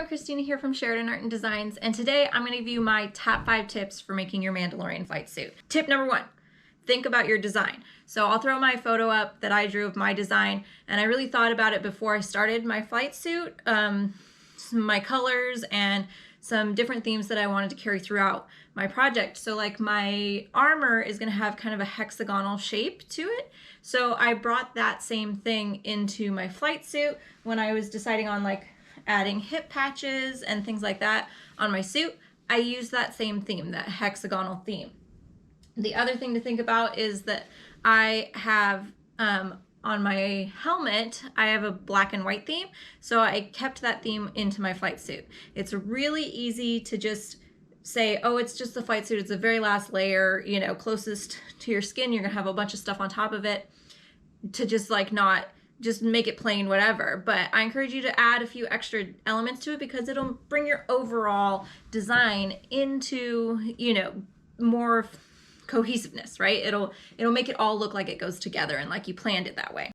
everyone, Christina here from Sheridan Art and Designs, and today I'm going to give you my top 5 tips for making your Mandalorian flight suit. Tip number 1, think about your design. So I'll throw my photo up that I drew of my design, and I really thought about it before I started my flight suit, my colors and some different themes that I wanted to carry throughout my project. So like my armor is going to have kind of a hexagonal shape to it. So I brought that same thing into my flight suit when I was deciding on like adding hip patches and things like that on my suit. I used that same theme, that hexagonal theme. The other thing to think about is that I have on my helmet, I have a black and white theme, so I kept that theme into my flight suit. It's really easy to just say, oh, it's just the flight suit, it's the very last layer, you know, closest to your skin, you're gonna have a bunch of stuff on top of it, to just like not just make it plain whatever. But I encourage you to add a few extra elements to it because it'll bring your overall design into, you know, more cohesiveness, right? It'll make it all look like it goes together and like you planned it that way.